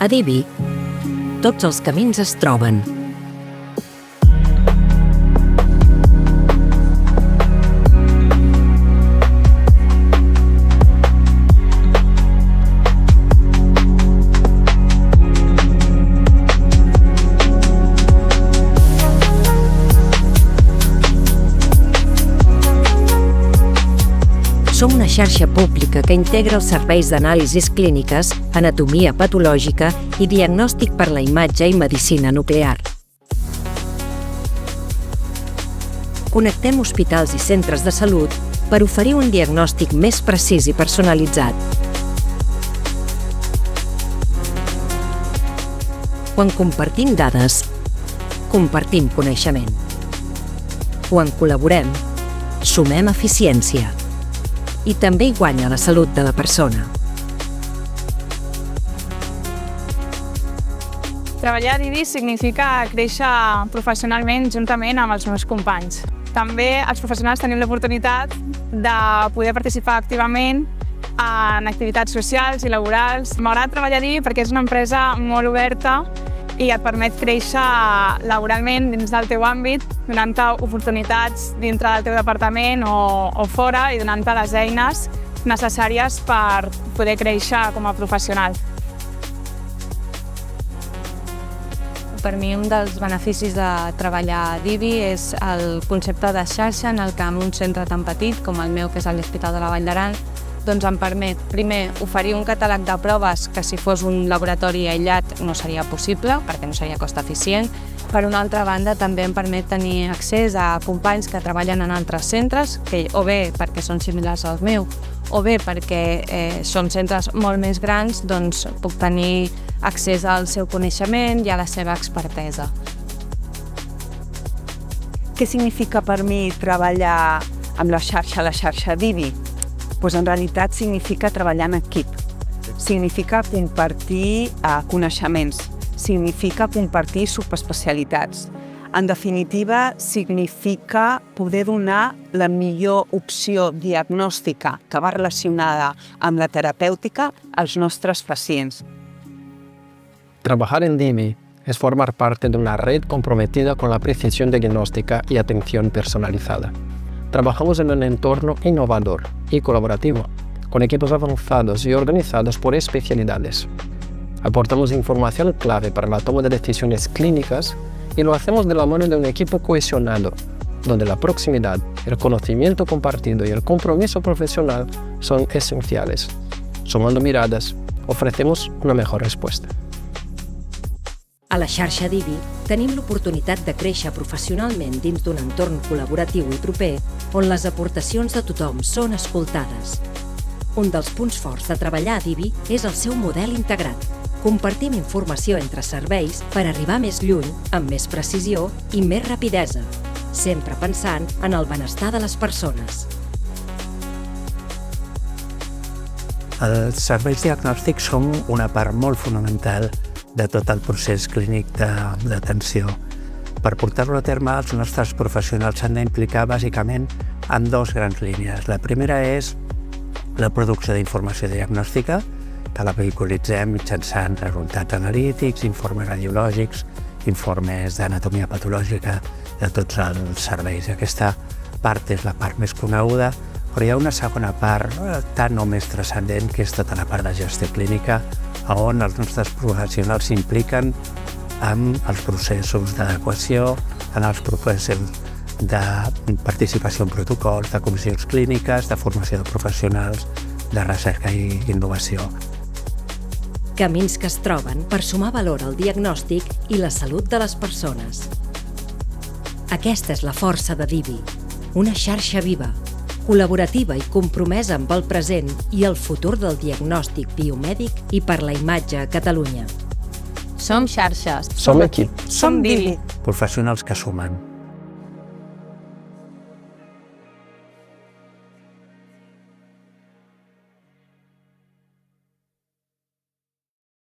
A Divi, tots els camins es troben. Som una xarxa pública que integra els serveis d'anàlisis clíniques, anatomia patològica i diagnòstic per la imatge i medicina nuclear. Connectem hospitals i centres de salut per oferir un diagnòstic més precís i personalitzat. Quan compartim dades, compartim coneixement. Quan col·laborem, sumem eficiència. I també hi guanya la salut de la persona. Treballar a Divi significa créixer professionalment juntament amb els meus companys. També els professionals tenim l'oportunitat de poder participar activament en activitats socials i laborals. M'agrada treballar a Divi perquè és una empresa molt oberta i et permet créixer laboralment dins del teu àmbit, donant-te oportunitats dintre del teu departament o fora i donant-te les eines necessàries per poder créixer com a professional. Per mi, un dels beneficis de treballar a Divi és el concepte de xarxa en el que en un centre tan petit com el meu, que és l'Hospital de la Vall d'Aran, doncs em permet, primer, oferir un catàleg de proves que si fos un laboratori aïllat no seria possible, perquè no seria cost eficient. Per una altra banda, també em permet tenir accés a companys que treballen en altres centres, que o bé perquè són similars al meu, o bé perquè són centres molt més grans, doncs puc tenir accés al seu coneixement i a la seva expertesa. Què significa per mi treballar amb la xarxa Divi? Doncs en realitat significa treballar en equip, significa compartir coneixements, significa compartir subespecialitats. En definitiva, significa poder donar la millor opció diagnòstica que va relacionada amb la terapèutica als nostres pacients. Trabajar en Divi es formar parte de una red comprometida con la precisión diagnóstica y atención personalizada. Trabajamos en un entorno innovador y colaborativo, con equipos avanzados y organizados por especialidades. Aportamos información clave para la toma de decisiones clínicas y lo hacemos de la mano de un equipo cohesionado, donde la proximidad, el conocimiento compartido y el compromiso profesional son esenciales. Sumando miradas, ofrecemos una mejor respuesta. A la xarxa Divi tenim l'oportunitat de créixer professionalment dins d'un entorn col·laboratiu i proper on les aportacions de tothom són escoltades. Un dels punts forts de treballar a Divi és el seu model integrat. Compartim informació entre serveis per arribar més lluny, amb més precisió i més rapidesa, sempre pensant en el benestar de les persones. Els serveis diagnòstics són una part molt fonamental de tot el procés clínic d'atenció. Per portar-lo a terme, els nostres professionals s'han d'implicar bàsicament en dues grans línies. La primera és la producció d'informació diagnòstica, que la vehiculitzem mitjançant resultats analítics, informes radiològics, informes d'anatomia patològica de tots els serveis. Aquesta part és la part més coneguda, però hi ha una segona part tan o més transcendent, que és tota la part de gestió clínica, on els nostres professionals s'impliquen en els processos d'adequació, en els processos de participació en protocols, de comissions clíniques, de formació de professionals, de recerca i innovació. Camins que es troben per sumar valor al diagnòstic i la salut de les persones. Aquesta és la força de Divi, una xarxa viva, col·laborativa i compromesa amb el present i el futur del diagnòstic biomèdic i per la imatge a Catalunya. Som xarxes. Som equip. Som Divi. Professionals que sumen.